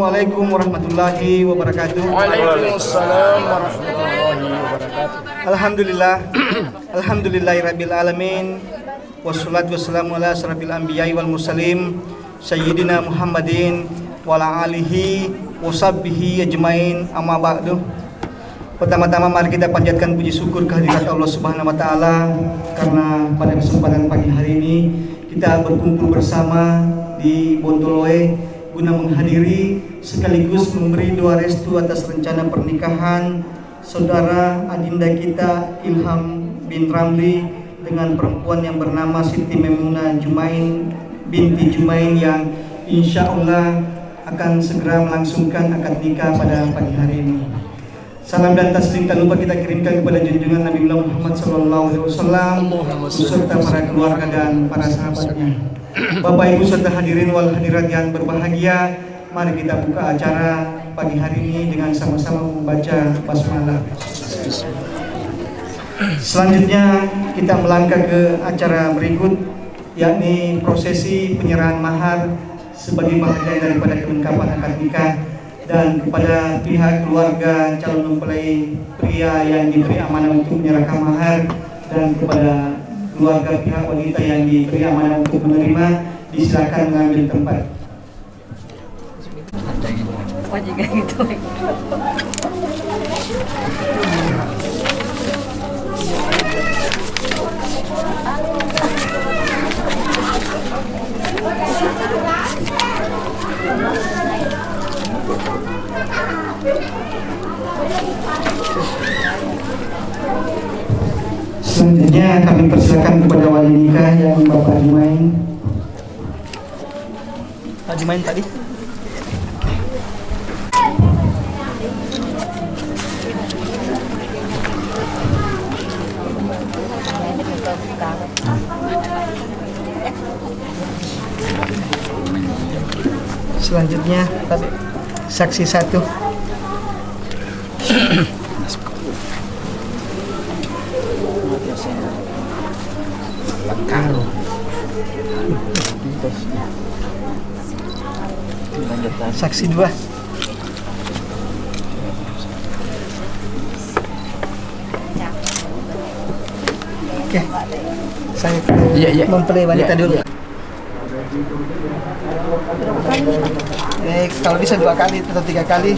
Assalamualaikum warahmatullahi wabarakatuh. Waalaikumsalam warahmatullahi wabarakatuh. Alhamdulillah. Alhamdulillahirabbil alamin. Wassalatu wassalamu ala asrofil anbiya'i wal mursalin sayyidina Muhammadin wa ala alihi washabbihi ajmain, amma ba'du. Pertama-tama mari kita panjatkan puji syukur kehadirat Allah Subhanahu wa taala karena pada kesempatan pagi hari ini kita berkumpul bersama di Bontoloe guna menghadiri sekaligus memberi doa restu atas rencana pernikahan saudara adinda kita Ilham bin Ramli dengan perempuan yang bernama Siti Maimunah Jumain binti Jumain yang insya Allah akan segera melangsungkan akad nikah pada pagi hari ini. Salam dan taslim tak lupa kita kirimkan kepada junjungan Nabi Muhammad SAW beserta para keluarga dan para sahabatnya. Bapak Ibu serta hadirin wal hadirat yang berbahagia, mari kita buka acara pagi hari ini dengan sama-sama membaca basmalah. Selanjutnya kita melangkah ke acara berikut, yakni prosesi penyerahan mahar sebagai bagian daripada kelengkapan akad nikah, dan kepada pihak keluarga calon mempelai pria yang diberi amanah untuk menyerahkan mahar dan kepada keluarga pihak wanita yang diberi amanah untuk menerima, disilakan mengambil tempat. Oh juga gitu. Selanjutnya kami persilakan kepada wali nikah yang Bapak Jumain. Pak Jumain tadi. Selanjutnya tadi saksi satu. Saksi dua. Oke, saya mempelai wanita dulu. Kalau bisa 2 kali atau 3 kali.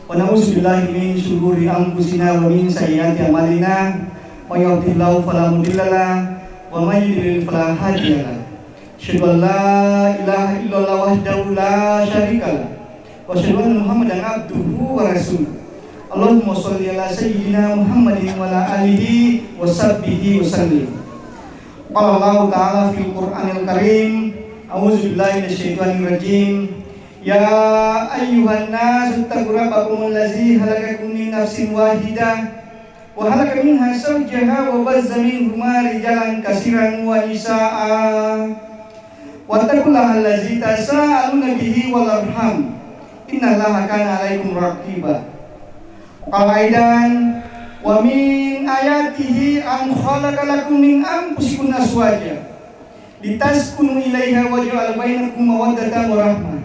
Wa na'udzubillahi min syururi anfusina wa min sayyiati a'malina. May yahdihillahu fala mudilla lahu wa may yudlil fala hadiya lahu. Asyhadu an la ilaha illallah wahdahu la syarika lahu wa asyhadu anna Muhammadan abduhu wa rasuluh. Allahumma shalli ala sayyidina Muhammadin wa ala alihi wa sahbihi wa sallim. Qala Allah ta'ala fil Qur'anil Karim, a'udzu billahi minasyaitonir rajim. Ya ayyuhan nas ittaqu rabbakum allazi khalaqakum min nafsin wahidah wa khalaqa minha zawjaha wa bazza minhuma rijalan katsiran wa nisaa'a. Wattaqullaha allazi tasaaluna bihi wal arham. Innallaha kana 'alaikum raqiba. Qala aidan wa min ayatihi an khalaqa lakum min anfusikum azwajan litaskunu ilaiha wa ja'ala bainakum mawaddatan wa rahmah.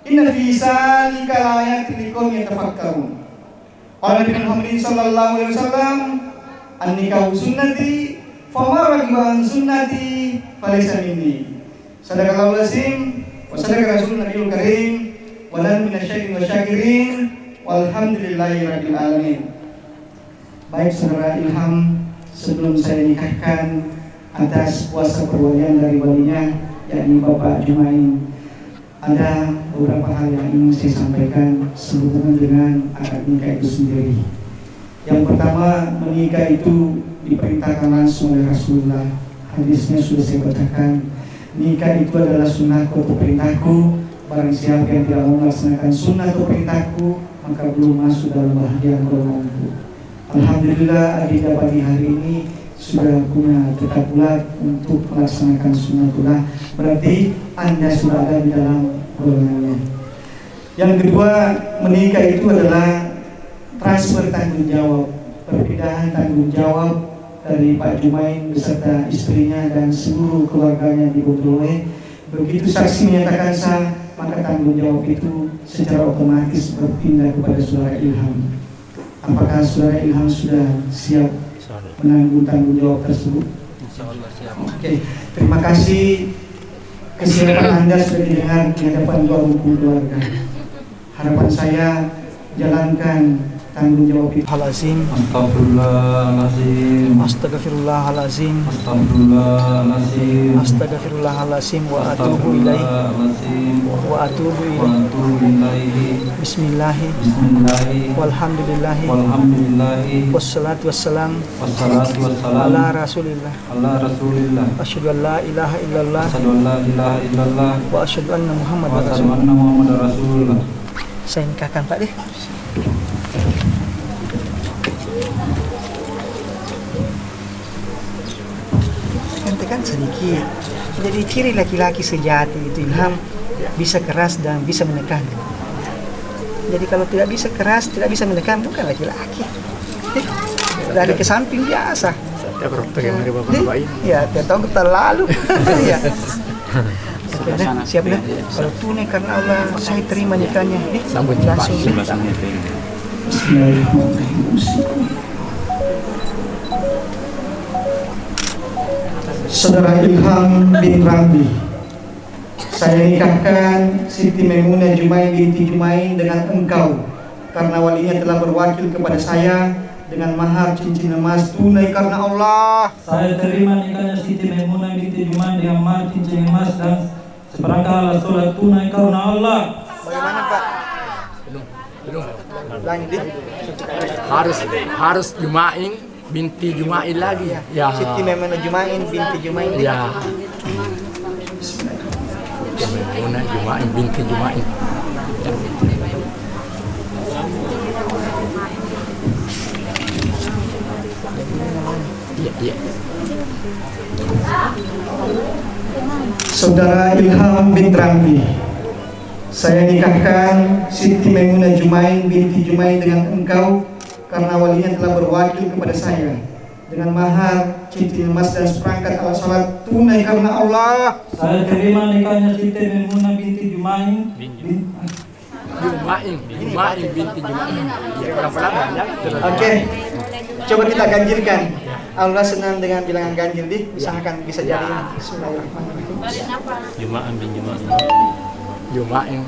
Inna fi dzalika laayatin liqaumin yatafakkarun. Qala Nabi Muhammad sallallahu alaihi wasallam, an-nikahu sunnati faman raghiba an sunnati falaysa minni. Sadaqallahul azim wa sadaqa rasulun nabiyul karim wa lan minasyakirin wa syakirin walhamdulillahirabbil alamin. Baik saudara Ilham, sebelum saya nikahkan atas kuasa perwalian dari walinya yakni Bapak Jumain, ada beberapa hal yang ingin saya sampaikan sehubungan dengan akad nikah itu sendiri. Yang pertama, menikah itu diperintahkan langsung oleh Rasulullah. Hadisnya sudah saya bacakan. Nikah itu adalah sunnahku atau perintahku. Barang siapa yang tidak mau melaksanakan sunnah atau perintahku, maka belum masuk dalam bahagian golonganku. Alhamdulillah adinda pagi hari ini sudah punya tekad bulat untuk melaksanakan sunnatullah. Berarti Anda sudah ada di dalam golongannya. Yang kedua, menikah itu adalah transfer tanggung jawab, perpindahan tanggung jawab dari Pak Jumain beserta istrinya dan seluruh keluarganya di Bogor. Begitu saksi menyatakan sah, maka tanggung jawab itu secara otomatis berpindah kepada saudara Ilham. Apakah saudara Ilham sudah siap menanggung tanggung jawab tersebut? Insyaallah siap. Oke, terima kasih. Kesiapan Anda sudah didengar di hadapan dua rukun keluarga. Harapan saya jalankan tanggung jawab itu. Halazim. Astagfirullahalazim. Astagfirullahalazim. Astagfirullahalazim. Astagfirullahalazim wa atubu ilaihi. Wa atubu ilaihi. Bismillahi. Walhamdulillahi. Wassalatu wassalam. Ala Rasulillah. Asyhadu an la ilaha illallah. Wa asyhadu anna Muhammadar Rasulullah. Saya nikahkan Pak deh. Gantikan sedikit. Jadi ciri laki-laki sejati itu Ilham bisa keras dan bisa menekan. Jadi kalau tidak bisa keras, tidak bisa menekan, bukan laki-laki. Dari ke samping biasa. Saya berapa yang dari bapak ini? Ya, tahu terlalu. Ya. Oke, dah, siap dah. Kalau tunai karena Allah, saya terima nikahnya. Sambut langsung. Saudara Ilham bin Ramli, saya nikahkan Siti Maimunah Jumain binti Jumain dengan engkau karena walinya telah berwakil kepada saya dengan mahar cincin emas tunai karena Allah. Saya terima nikahnya Siti Maimunah binti Jumain dengan mahar cincin emas dan seperangkat alat sholat tunai karena Allah. Bagaimana Pak? Belum. Lanjut. Harus Jumain binti Jumain lagi. Ya. Siti Maimunah Jumain binti Jumain. Ya. Siti Maimunah Jumain binti Jumain. Iya. Saudara Ilham bin Ramli, saya nikahkan Siti Maimunah Jumain binti Jumain dengan engkau karena walinya telah berwakil kepada saya dengan mahar cincin emas dan seperangkat alat sholat tunai karena Allah. Saya terima nikahnya Siti Maimunah binti Jumain Jumain binti Jumain. Ya, pelan-pelan ya. Oke. Coba kita ganjilkan. Allah senang dengan bilangan ganjil di. Usahakan bisa jadi. Bismillahirrahmanirrahim. Jumain.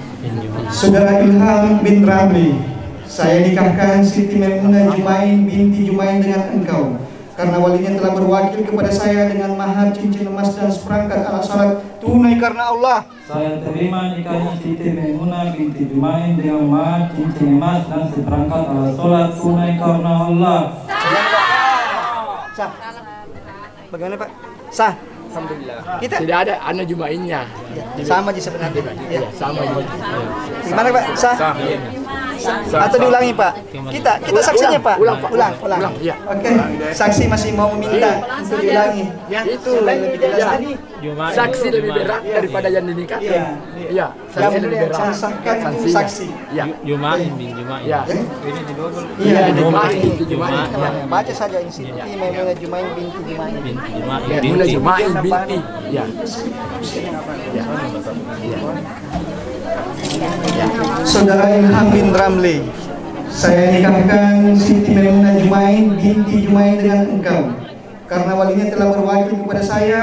Saudara Ilham bin Ramli, saya nikahkan Siti Maimunah Jumain binti Jumain dengan engkau karena walinya telah berwakil kepada saya dengan mahar cincin emas dan seperangkat alat sholat tunai karena Allah. Saya terima nikahnya Siti Maimunah binti Jumain dengan mahar cincin emas dan seperangkat alat sholat tunai karena Allah. Sah. Bagaimana Pak? Sah. Alhamdulillah. Kita Tidak ada anak Jumainnya. sama aja sebenarnya. Ya. Sama juga. Gimana Pak? Sah. Atau diulangi Pak? Kita saksinya Pak. Ulang, Pak. Ulang. Iya. Oke. Saksi masih mau meminta untuk diulangi. Ya, itu lebih jelas ya. tadi. Saksi lebih berat daripada yang dinikahkan. Iya. Iya, Yang saksi lebih berat. saya sahkan itu Sanksinya. saksi. Iya. Jumain bin Jumain. Iya. Iya. Jumain binti Jumain. Ya, baca saja ini Siti Maimunah Jumain binti Jumain. Binti Jumain. Maimunah Jumain binti. Iya. Saudara Ilham bin Ramli, saya nikahkan Siti Maimunah Jumain binti Jumain dengan engkau karena walinya telah berwakil kepada saya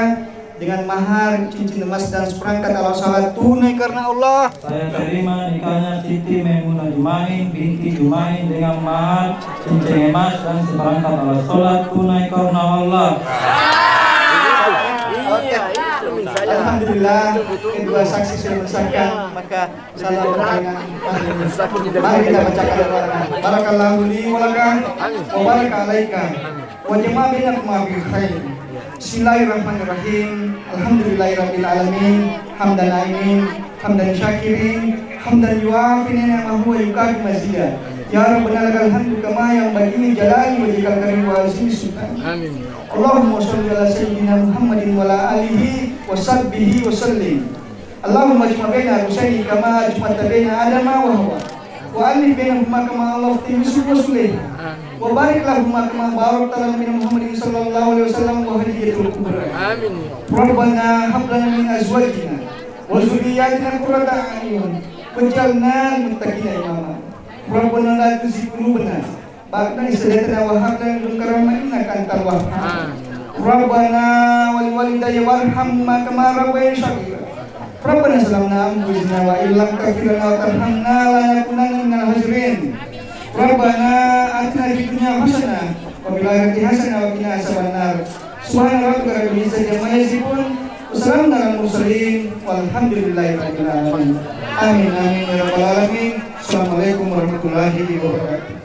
dengan mahar cincin emas dan seperangkat alat sholat tunai karena Allah. Saya terima nikahnya Siti Maimunah Jumain binti Jumain dengan mahar cincin emas dan seperangkat alat sholat tunai karena Allah. Oke. Alhamdulillah kedua saksi sudah mensahkan, maka salam pertanyaan. Mari kita bacakan doa. Barakallahu li wa laka wa baraka alaika wa jama'a bainakum bil khair. Bismillahirrahmanirrahim. Alhamdulillahirabbil alamin. Hamdan aimin, hamdan syakirin, hamdan yuafi ni'amahu wa yukafi mazidah. Ya Rabbana lakal hamdu kama yang bagini jalali wa jikal karim wa azimi sultan. Amin. Allahumma sholli ala sayyidina Muhammadin wa ala alihi wa sahbihi wa sallim. Allahumma jma' baina rusaini kama jma'ta baina Adama wa Hawa وألف بينهما كما ألفت يوسف وسليمان Amin. وبارك لهما كما باركت على نبينا محمد صلى الله عليه وسلم وهدية الكبرى Amin. ربنا هب لنا من أزواجنا وذرياتنا قرة أعين واجعلنا للمتقين إماما ربنا لا تزغ قلوبنا بعد إذ هديتنا وهب لنا من لدنك رحمة إنك أنت الوهاب Amin. ربنا ولوالدي وارحمهما كما ربياني صغيرا ربنا ظلمنا أنفسنا وإن لم تغفر لنا وترحمنا لنكونن من الخاسرين ربنا آتنا في الدنيا حسنة وفي الآخرة حسنة وقنا عذاب النار سبحان ربك رب العزة عما يصفون وسلام على المرسلين والحمد لله رب العالمين آمين آمين يا رب العالمين السلام عليكم ورحمة الله وبركاته.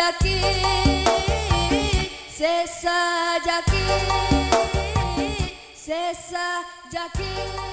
Jaki, Sesa Jaki, Sesa Jaki.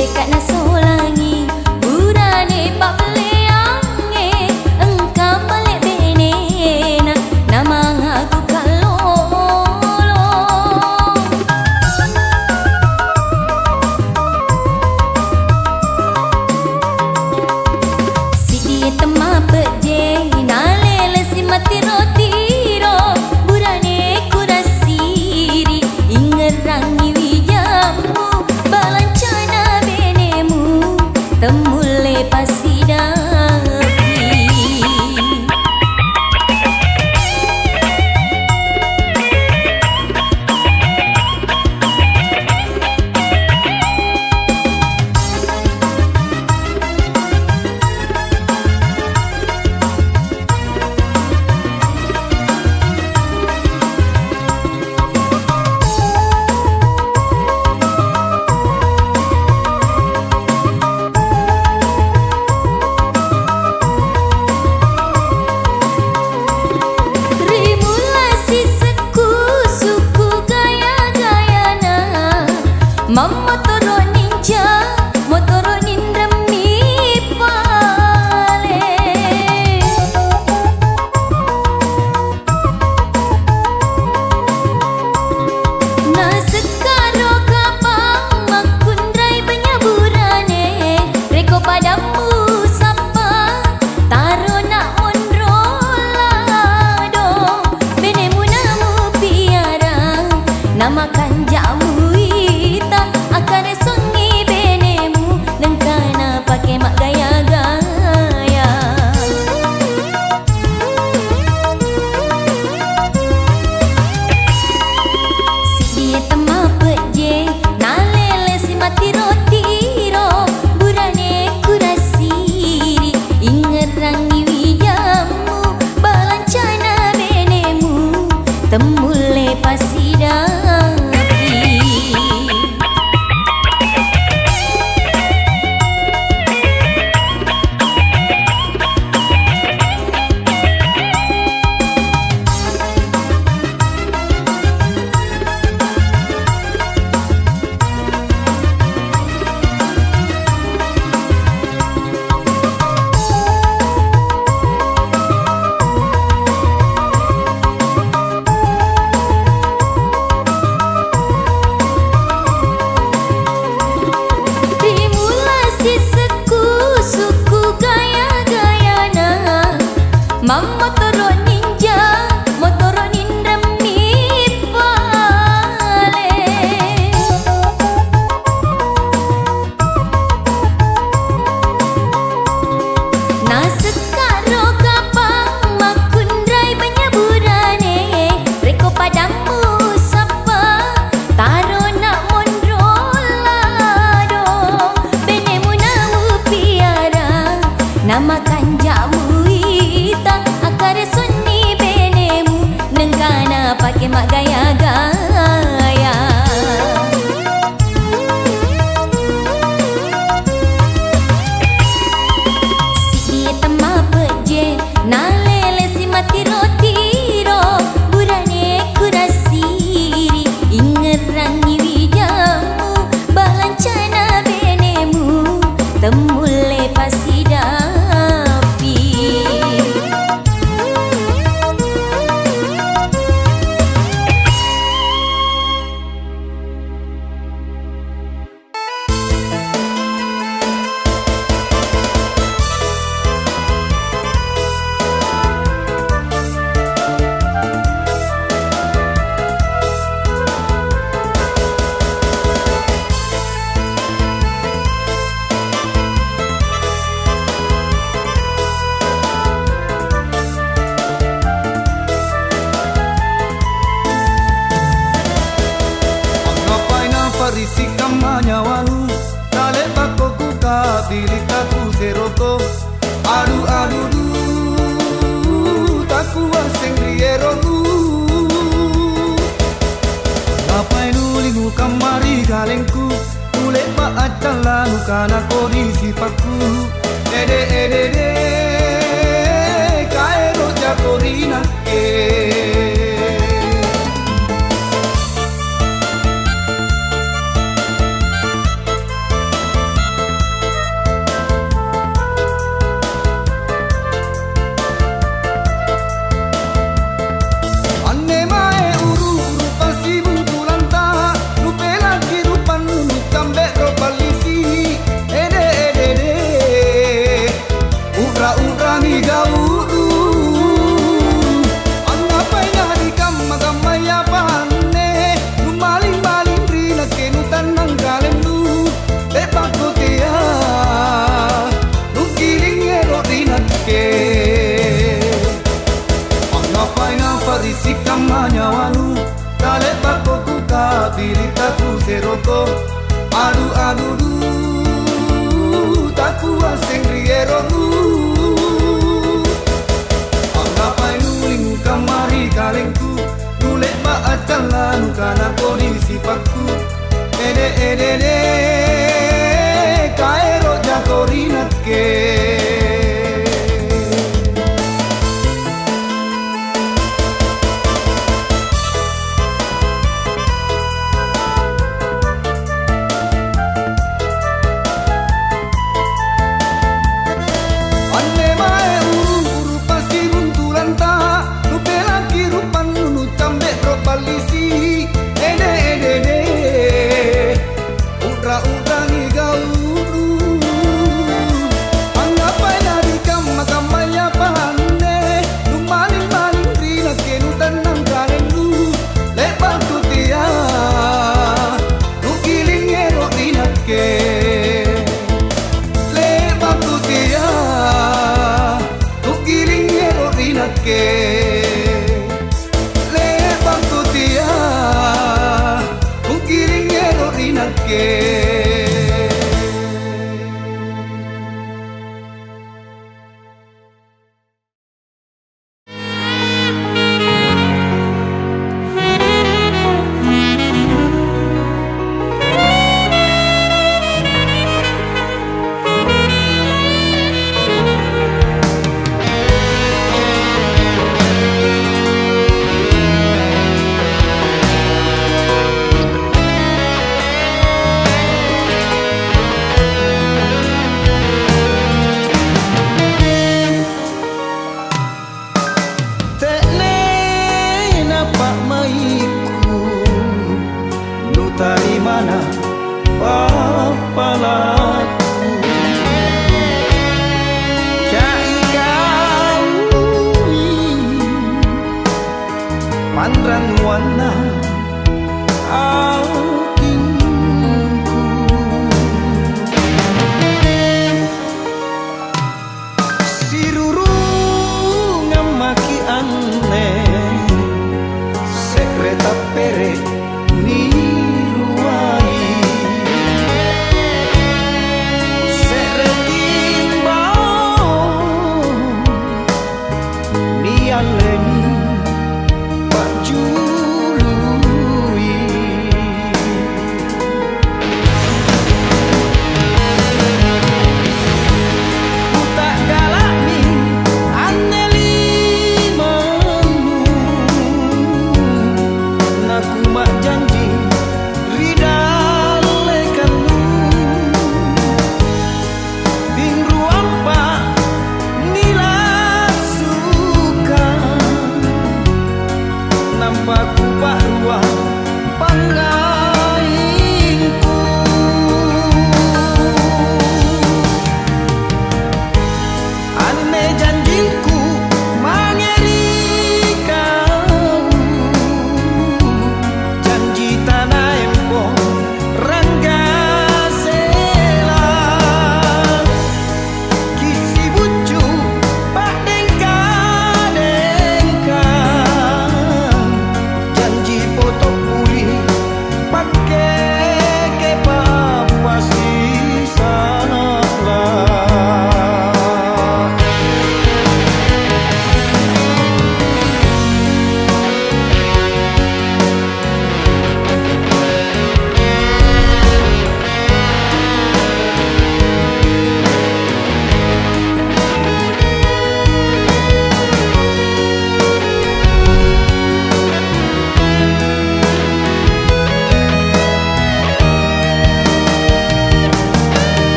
dekat nasolangi burane papleange engkau balik benena nama aku kalolo si dia tema peje nalele si mati rotiro burane kurasiri ingerangi wijamu balancana benemu temule pasidapi Mamotoro ninja, motoro nindami pale. Na sekaro kapang makundrai penyaburane, reko padamu sapa, taro nak monrolado, benemu namu piara, namakan jamu akan sungi benemu nengkana pakai mak gaya-gaya si dia tema peje nalele si mati rotiro burane kurasiri ingerangi wijamu balancana benemu temule pasidapi Mamotoro ninja, motoro nindami pale. Na sekaro kapang makundrai penyaburane, reko padamu sapa, taro nak monrolado, benemu namu piara, namakan jamu akare sunni benemu nengkana pakai mak gaya-gaya si dia tema peje nalele si mati rotiro burane kurasiri ingerangi wijamu balancana benemu temule pasidapi Risika manyawalu Kale bako kuka bilika kuseroko Adu adu du Takuwa sengriero du Ngapain ulingu kamari galengku Ule pa acala nukana kondisi paku Ede ede de Kaero jakorina aku asing rieromu. Anggapai nuling kamari kalengku, nulek ba acalan kana kondisi pakku. Ede kaero jakorinake.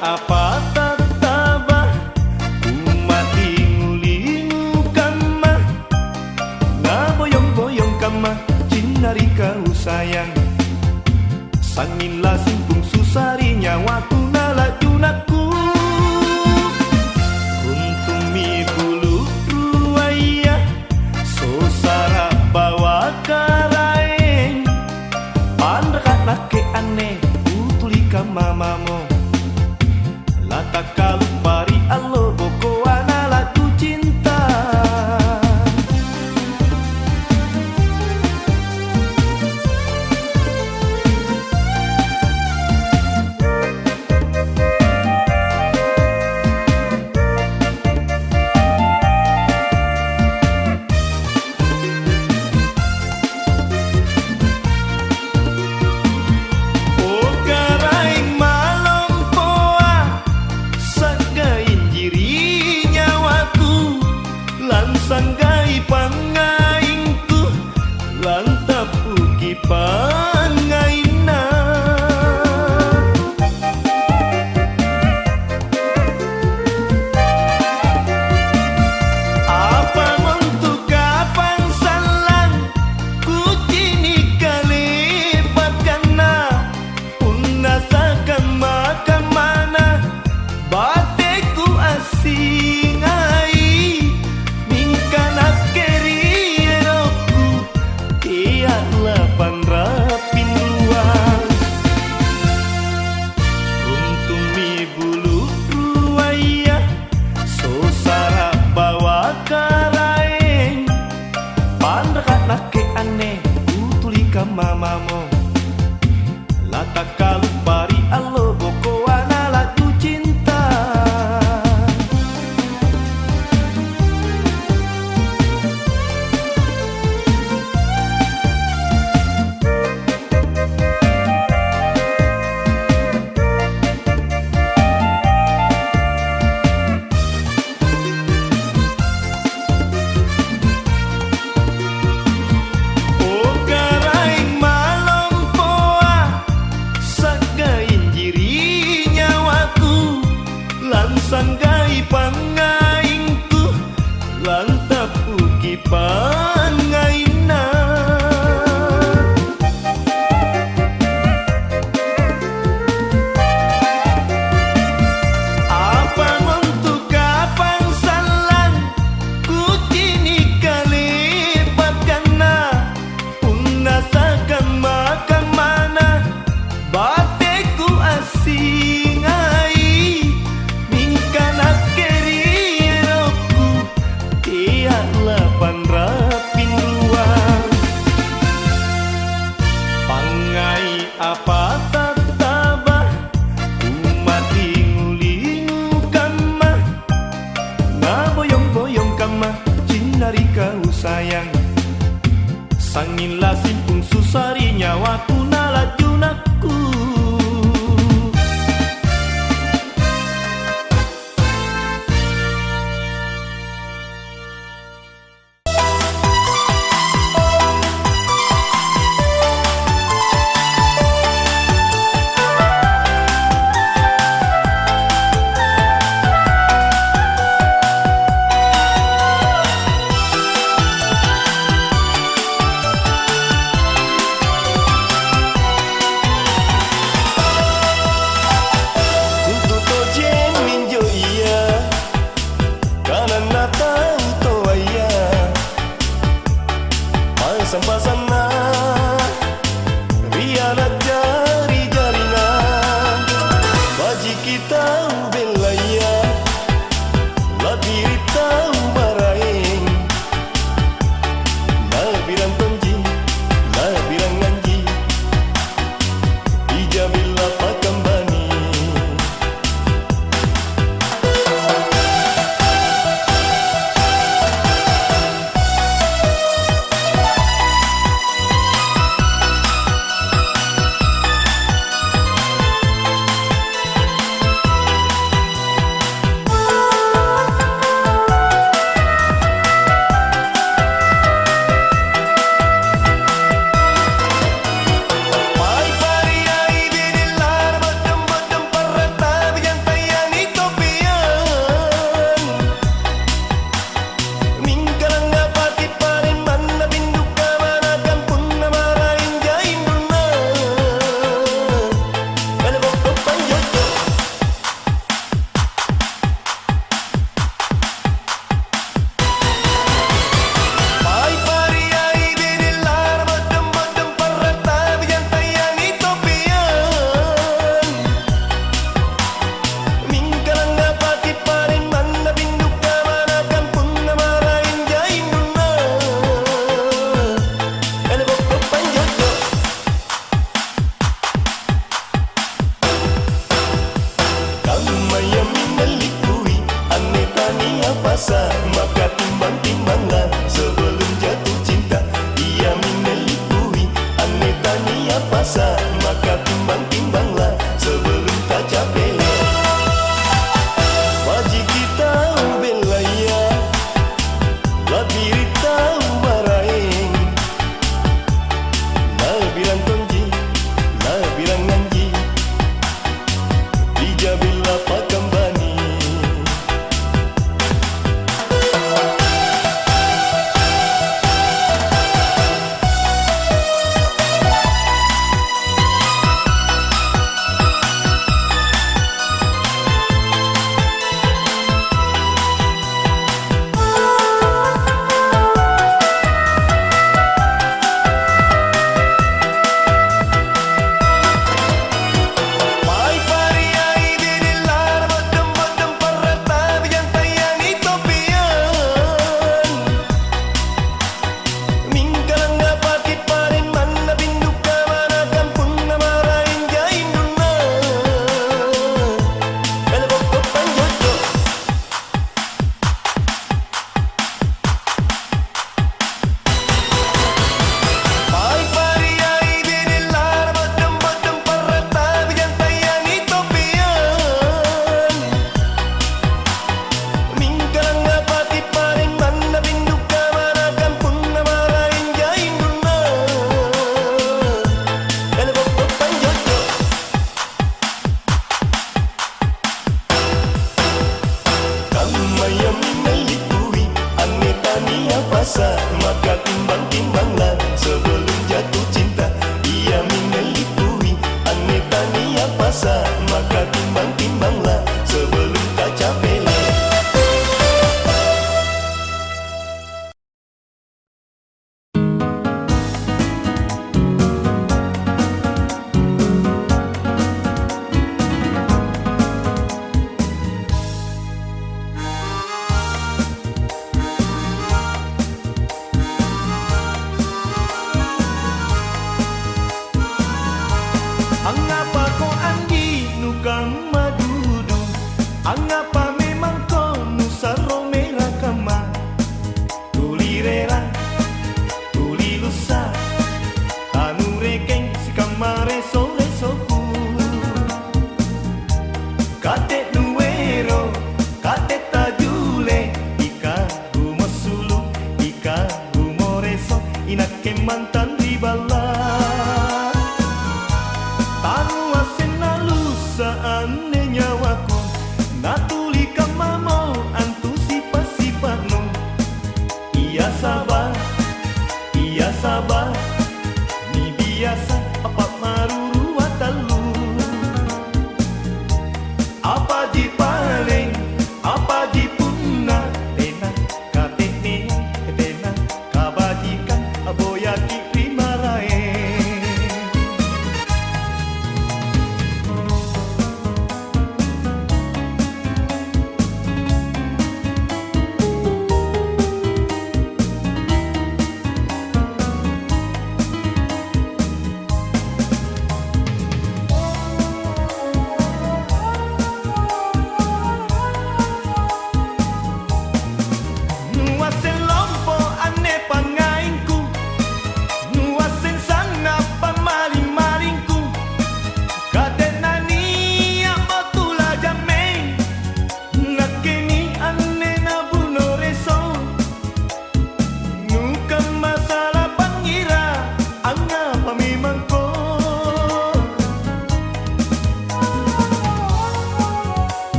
apa tatabah umat lingu-lingu kama na boyong-boyong kama cinari kau sayang sanginlah simpung susari nyawaku nala junaku runtung mi bulu ruaya sosara bawa karaeng pandekat laki aneh utulika mamamo lata kalu pari allo boko anala tu cinta sanggai pangaingku lantap ugi pangaina apa untuk kapan salang ku cini kalipat kana unasakan makan mana bateku asing panrapin ruang runtung mi bulu ruaya sosara bawa karaeng pandekat laki aneh utulika mamamo lata kalu pari allo boko anala tu cinta sanggai pangaingku lantap ugi pangaina apa untuk kapan salang ku cini kalipat kana unasakan makan mana bateku asing panrapin ruang pangai apa tatabah umat lingu-lingu kama na boyong-boyong kama cinari kau sayang sanginlah simpung susari nyawaku nala junaku Sempasana riana jari-jarina baji kita belaya labiri tahu maraing labiran tonji labiran nganji ijabilla pakambani pasar, maka timbang-timbanglah sebelum jatuh cinta. Ia menelipui ane tania pasar, maka timbang-timbanglah sebelum tak capek. Wajib kita belaya, labiri tahu baraeng, labiran tongji, labiran nganji, dijabila pakambani. Maka timbang-timbanglah sebelum jatuh cinta. Ia menelipui ane tania pasar, maka timbang-timbanglah sebelum tak capek. Angapa kau andi nukang madudu, angapa memang kau nusaro merah kama, tuli rera, tuli lusa, anu rekeng si kamare sore soku, kate nuero, kate tajule, ika gumosulu, ika gumoreso, inake mantan ribala. Tanu asen na lusa ane nyawaku, natuli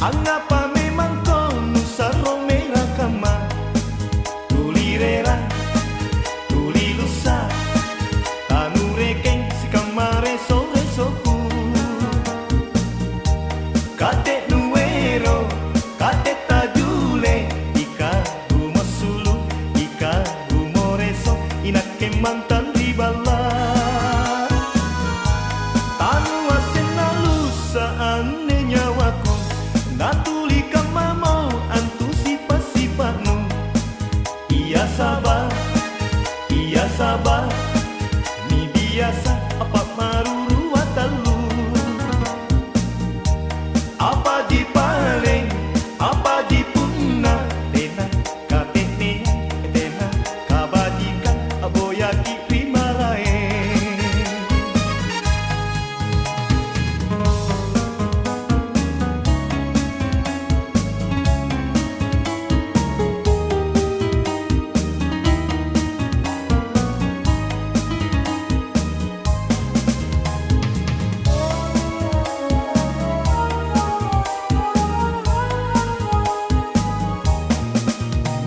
Angapa memang kau nusa romera kama tuli rera tuli lusa tanu rekeng si kamare sore soku kate nuero kate tajule ika gumasulu ika gumoreso inake mantan di bala tanu asena lusa ane nyawaku natuli kamamo antu sifat-sifatmu iya sabar ni biasa apa maruru watalu apa di paling apa di punna tena katene tena kabadika aboyaki primarae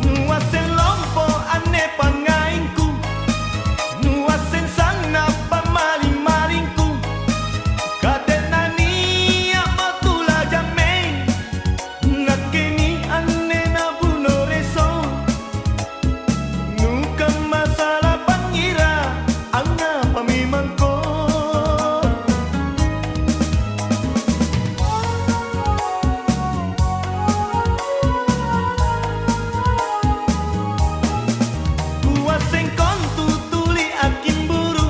nuasen lompo ane pangainku nuasen sana pamaling-malingku kadenani amatula jameng ngakeni ane nabuno reso nukan masalah pangira angapa memang ko kuasen kontu tuli akin buru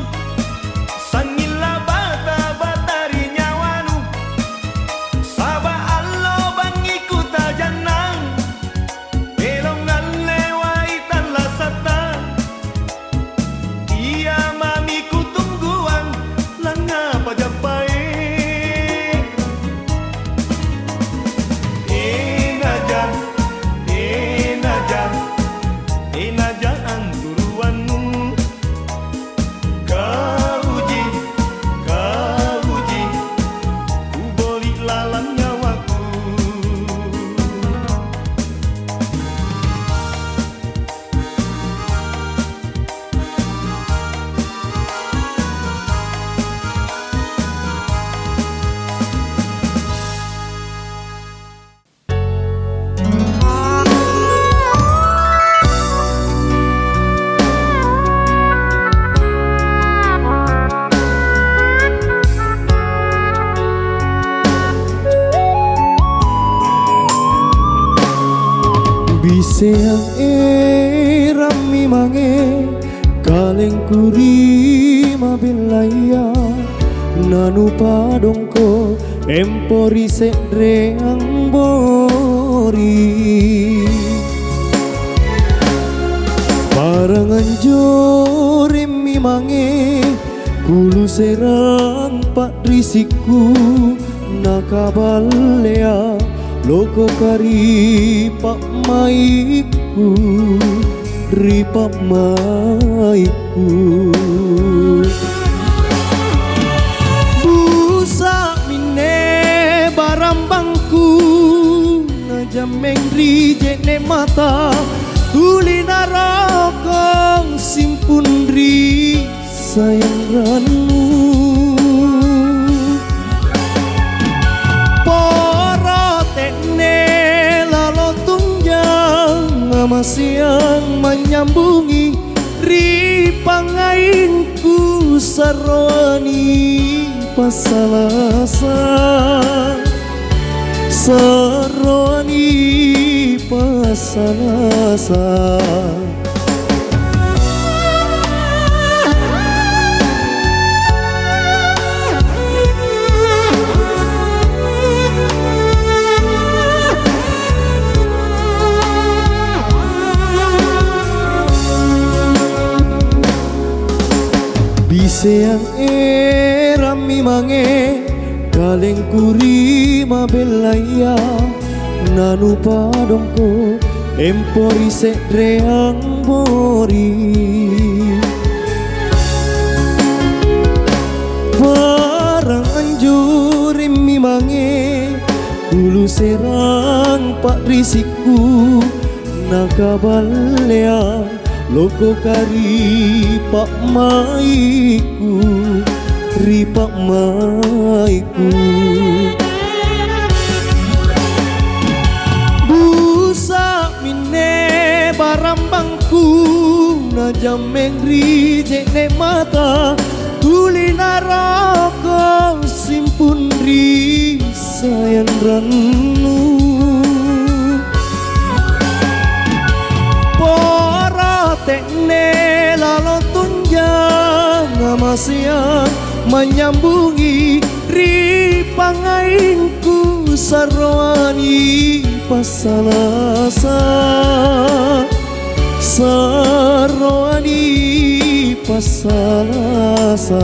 sangila bata batari nyawanu saba allo bangiku tajanang elongan lewai tan lasata iya mamiku tungguan langapa japai enaja anturuanmu kauji ku boli lalang nyawaku Biseang rami mange kaleng kuri mabelaya nanu padongko empori sedreang bori parangan jore mi mange kulu serang pak risiku nakabalea loko kari pak maiku ripak maiku busa mine barambangku najameng rijekne mata tuli narokong simpun ri sayang ranu siang menyambungi ripangainku saroni pasalasa saroni pasalasa Biseang rami mange kaleng kuri mabelaya nanu padongko empori sedreang bori barang anjur mi mange Dulu serang pak risiku nakabalya loko kari pak maiku ri pak maiku busa mine barambangku na jameng ri jene mata tuli naroko simpun ri sayang ranu pora tekne lalo tunjang ngamasya menyambungi ri pangainku sarwani pasalasa sarwani pasalasa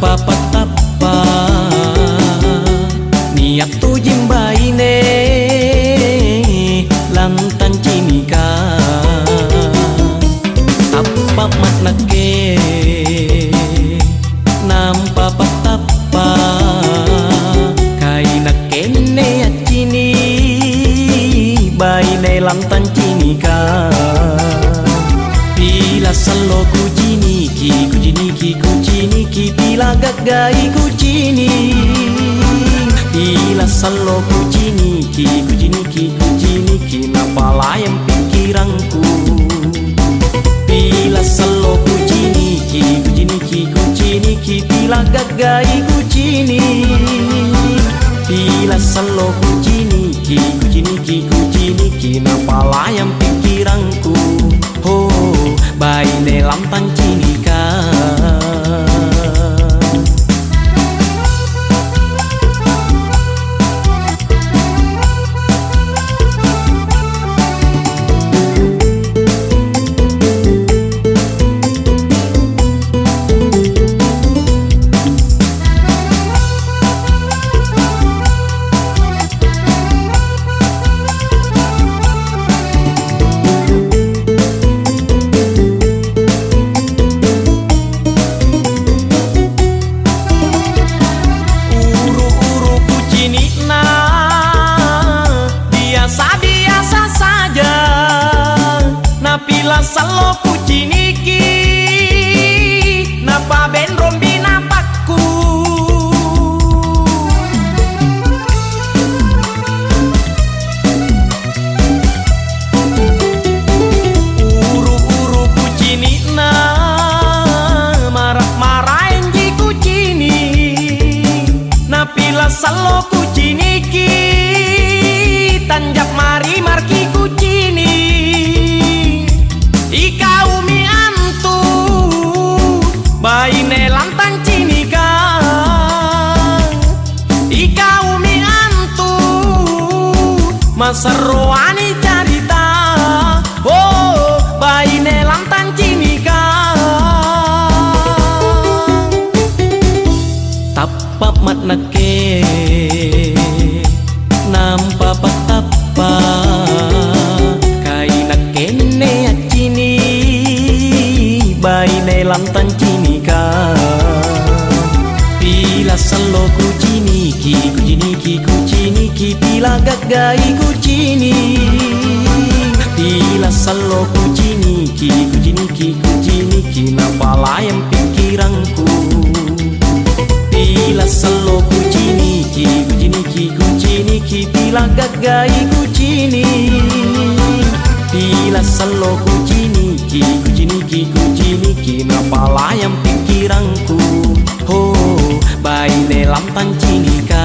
nampa patapa niat tu jimbaine lantan cinika tapap matnake nampa patapa kaina kene acini baine lantan cinika bila salo kujiniki bila gagai kujini bila salo kujiniki napalayang pikiranku bila salo kujiniki bila gagai kujini bila salo kujiniki napalayang pikiranku oh baine lampan cinika bila salo kuciniki napa ben rombi napakku uru kucini na marah-marahin ji kucini napila salo kuciniki tanjak mari marki kucini ikau mi antu baine lantan cinika ikau mi antu maseroani carita oh baine lantan cinika tapap matnake nampa patapa kaina kene acini baine lantan cinika bila salo kujiniki bila gagai kujini bila salo kujiniki napalayang pikiranku bila salo kujiniki bila gagai kujini bila salo kujiniki napalayang pikiranku oh baine lampan cinika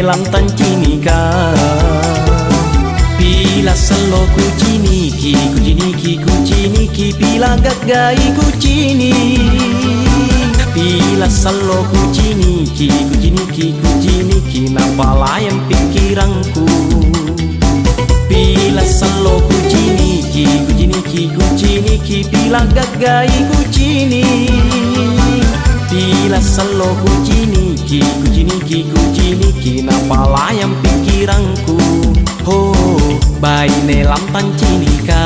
nelam tancinika. Pila selo kuciniki, kuciniki, pila gagai kucini. Pila selo kuciniki, napa layam pikiranku. Pila selo kuciniki, pila gagai kucini. Pila selo kuciniki, napa layam pikiranku. Oh, bayi nelam tancinika.